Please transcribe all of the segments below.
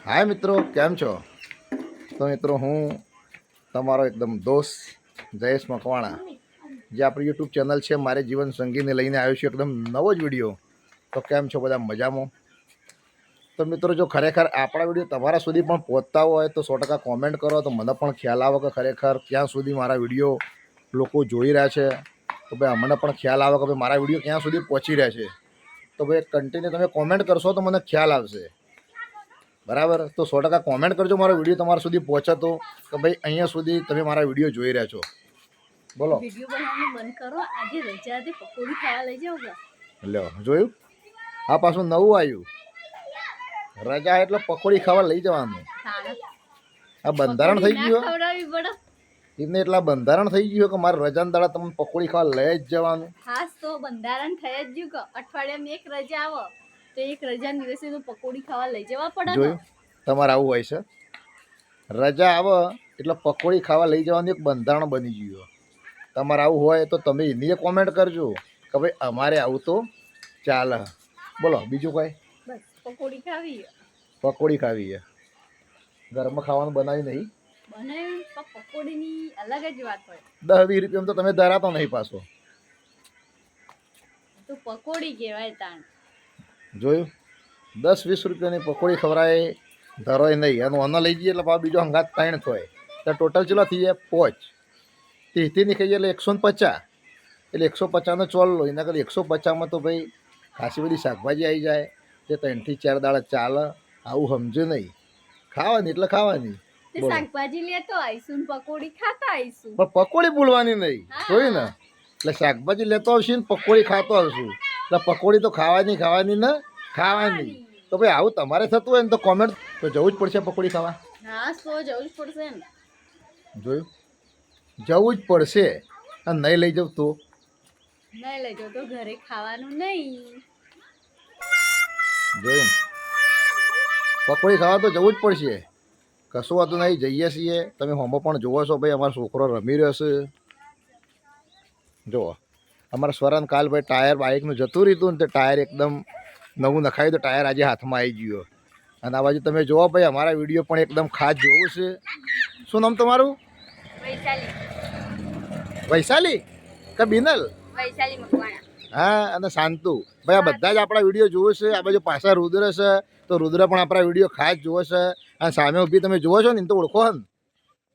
हाय मित्रों, केम छो? तो मित्रों हूँ तमारो एकदम दोस्त जयेश मकवाणा जे आप यूट्यूब चैनल है मारे जीवन संगी ने लईने आव्यो छे एकदम नवो ज विडियो। तो केम छो बधा मजामां? तो मित्रों जो खरेखर आपणा विडियो तमारा सुधी पण पहोंचता होय तो 100% कॉमेंट करो तो मने पण ख्याल आवे के खरेखर क्यां सुधी मारा विडियो लोको जोई रह्या छे। तो भाई अमने पण ख्याल आवे के भाई मारा विडियो क्यां सुधी पहोंची रह्या छे। तो भाई कंटिन्यू तमे कॉमेंट करशो तो मने ख्याल आवशे। बराबर, तो 100% कॉमेंट करजो मारो विडियो तमारा सुधी पहोंचे तो भाई अहींया सुधी तमे मारा विडियो जोई रह्या छो। बोलो वीडियो बनावવાનું બંધ કરો આજે રજા હતી પકોડી ખાવા લઈ જાવ કે લ્યો જોયું આ પાછું નવું આવ્યું રજા એટલે પકોડી ખાવા લઈ જવાનું આ બંધારણ થઈ ગયું ખવડાવી પડે એમને એટલા બંધારણ થઈ ગયું કે મારે રજાના દાડા તમને પકોડી ખાવા લઈ જ જવાનું ખાસ તો બંધારણ થઈ જ ગયું કે અઠવાડિયામાં એક રજા આવે તો એક રજાના દિવસે તો પકોડી ખાવા લઈ જવા પડે જોયું તમારે આવું હોય છે રજા આવે એટલે પકોડી ખાવા લઈ જવાનું એક બંધારણ બની ગયું તમારે આવું હોય તો તમે એની કોમેન્ટ કરજો કે ભાઈ અમારે આવું તો ચાલે બોલો બીજું કોઈ બસ પકોડી ખાવી પકોડી ખાવી છે ઘરમાં ખાવાનું બનાવ્યું નહીં બનાવી તો પકોડીની અલગ જ વાત હોય 10-20 રૂપિયામાં તો તમે ધરાતો નહીં પાછો તો પકોડી કહેવાય તાણ જોયું 10-20 રૂપિયાની પકોડી ખવડાય ધરોય નહીં અને ઓનો લઈ જઈએ એટલે પાછો બીજો હંગાત 3 થાય તો ટોટલ ચલો થઈ જાય 5 तीन खाई એટલે 150 એટલે 150 નો ચોલ લો એના કરતા 150 માં તો ભાઈ ખાસી બધી શાકભાજી આવી જાય જે 3 થી 4 દાડા ચાલે આવું સમજો નહીં ખાવાની એટલે ખાવાની તે શાકભાજી લેતો આઈશું પકોડી ખાતા આઈશું પણ પકોડી ભૂલવાની નહીં જોઈ ને એટલે શાકભાજી લેતો આવશું ને પકોડી ખાતો આવશું એટલે પકોડી તો ખાવાની ને ખાવાની તો ભાઈ આવું તમારે થતું હોય ને તો કોમેન્ટ તો જવું જ પડશે પકોડી ખાવા હા તો જવું જ પડશે ને જોયું જવું જ પડશે અને નહીં લઈ જાવ તો નહીં લઈ જાવ તો ઘરે ખાવાનું નહીં જોયું પકોડી ખાવા તો જવું જ પડશે કશું વાતું નહીં જઈએ છીએ તમે હોમો પણ જોવો છો ભાઈ અમારો છોકરો રમી રહ્યો છે જુઓ અમારા સ્વરાન કાલ ભાઈ ટાયર બાઇકનું જતું રહ્યું ને તે ટાયર એકદમ નવું નખાયું તો ટાયર આજે હાથમાં આવી ગયો અને આ બાજુ તમે જુઓ ભાઈ અમારા વિડીયો પણ એકદમ ખાસ જોવું છે શું નામ તમારું વૈશાલી કે બિનલ વૈશાલી મકવાણા હા અને શાંતુ ભાઈ આ બધા જ આપણા વિડીયો જોવે છે આ બાજુ પાછા રુદ્ર છે તો રુદ્ર પણ આપણા વિડીયો ખાસ જોવે છે અને સામે ઊભી તમે જુઓ છો ને એને તો ઓળખો ને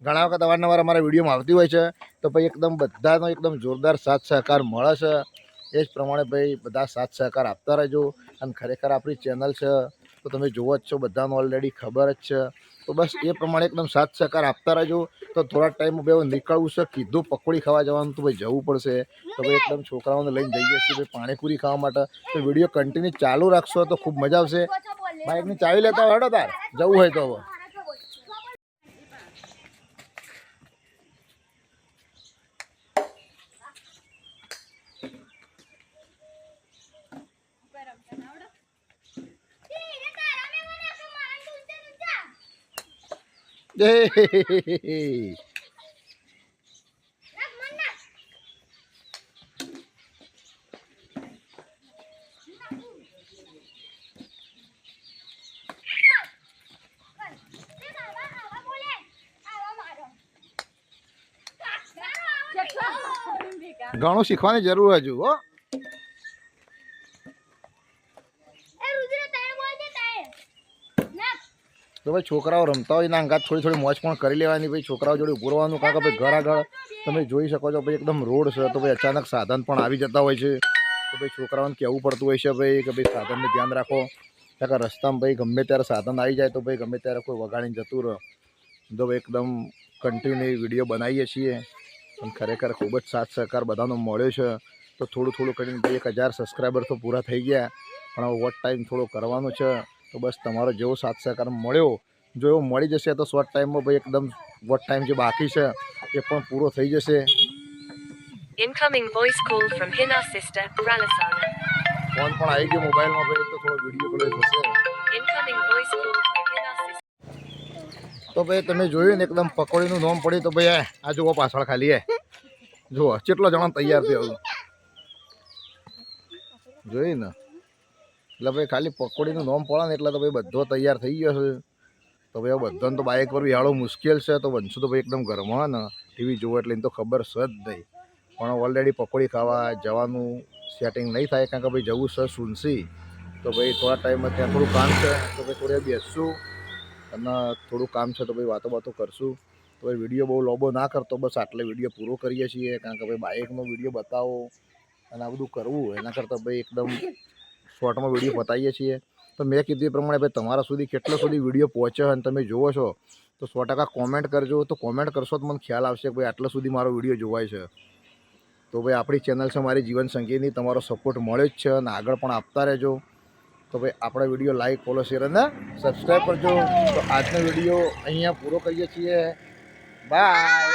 ઘણા વખત અવારનવાર અમારા વિડીયોમાં આવતી હોય છે તો ભાઈ એકદમ બધાનો એકદમ જોરદાર સાથ સહકાર મળે છે એ જ પ્રમાણે ભાઈ બધા સાથ સહકાર આપતા રહેજો અને ખરેખર આપણી ચેનલ છે તો તમે જુઓ જ છો બધાનો ઓલરેડી ખબર જ છે તો બસ એ પ્રમાણે એકદમ સાથ સહકાર આપતા રહેજો તો થોડા ટાઈમ બે નીકળવું છે કીધું પકોડી ખાવા જવાનું તો ભાઈ જવું પડશે તો ભાઈ એકદમ છોકરાઓને લઈને જઈએ છીએ ભાઈ પાણીપુરી ખાવા માટે તો વિડીયો કન્ટિન્યુ ચાલુ રાખશો તો ખૂબ મજા આવશે બાઇકની ચાવી લેતા હેડો તાર જવું હોય તો હવે ઘણું શીખવાની જરૂર હજુ હો તો ભાઈ છોકરાઓ રમતા હોય એના અંગાત થોડી મોજ પણ કરી લેવાની ભાઈ છોકરાઓ જોડે ઉભું રહેવાનું કારણ કે ભાઈ ઘર આગળ તમે જોઈ શકો છો ભાઈ એકદમ રોડ છે તો ભાઈ અચાનક સાધન પણ આવી જતા હોય છે તો ભાઈ છોકરાઓને કહેવું પડતું હોય છે ભાઈ કે ભાઈ સાધનને ધ્યાન રાખો કારણ કે રસ્તામાં ભાઈ ગમે ત્યારે સાધન આવી જાય તો ભાઈ ગમે ત્યારે કોઈ વગાડીને જતું રહે તો ભાઈ એકદમ કન્ટિન્યુ વિડીયો બનાવીએ છીએ અને ખરેખર ખૂબ જ સાથ સહકાર બધાનો મળ્યો છે તો થોડું કરીને ભાઈ 1000 સબસ્ક્રાઈબર તો પૂરા થઈ ગયા પણ હવે વોટ ટાઈમ થોડો કરવાનો છે તો બસ તમારો જેવો સાથ સહકાર મળ્યો જો એવો મળી જશે તો શોર્ટ ટાઈમમાં ભાઈ એકદમ વોટ ટાઈમ જે બાકી છે એ પણ પૂરો થઈ જશે Incoming voice call from Hina sister, Ralasana. Phone પણ આવી ગયો મોબાઈલમાં ભાઈ તો થોડો વિડીયો પ્લે થશે Incoming voice call from Hina sister. તો ભાઈ તમે જોયું ને એકદમ પકોડીનું નામ પડ્યું તો ભાઈ આ જુઓ પાછળ ખાલી જુઓ કેટલો જણા તૈયાર થયો જોઈ ને એટલે ભાઈ ખાલી પકોડીનું નામ પડે ને એટલે તો ભાઈ બધો તૈયાર થઈ ગયો છે તો ભાઈ હવે બધાને તો બાઇક પર યાળો મુશ્કેલ છે. તો વંશુ તો ભાઈ એકદમ ગરમા ને ટીવી જોવો એટલે એને તો ખબર છે જ નહીં. પણ ઓલરેડી પકોડી ખાવા જવાનું સેટિંગ નહીં થાય, કારણ કે ભાઈ જવું છે સુનસી. તો ભાઈ થોડા ટાઈમમાં ત્યાં થોડું કામ છે, તો ભાઈ થોડી બેસશું અને થોડું કામ છે તો ભાઈ વાતો કરશું. તો ભાઈ વિડીયો બહુ લોબો ના કરતો, બસ આટલે વિડીયો પૂરો કરીએ છીએ, કારણ કે ભાઈ બાઇકનો વિડીયો બતાવો અને આ બધું કરવું એના કરતાં ભાઈ એકદમ શોર્ટમાં વિડીયો બતાવીએ છીએ. તો મેં કીધું એ પ્રમાણે ભાઈ તમારા સુધી કેટલા સુધી વિડીયો પહોંચે અને તમે જુઓ છો તો 100% કોમેન્ટ કરજો. તો કોમેન્ટ કરશો તો મને ખ્યાલ આવશે કે ભાઈ આટલા સુધી મારો વિડીયો જોવાય છે. તો ભાઈ આપણી ચેનલ છે મારી જીવન સંગીતની, તમારો સપોર્ટ મળે જ છે અને આગળ પણ આપતા રહેજો. તો ભાઈ આપણા વિડીયો લાઈક, ફોલો, શેર અને સબસ્ક્રાઈબ કરજો. તો આજનો વિડીયો અહીંયા પૂરો કરીએ છીએ. બાય.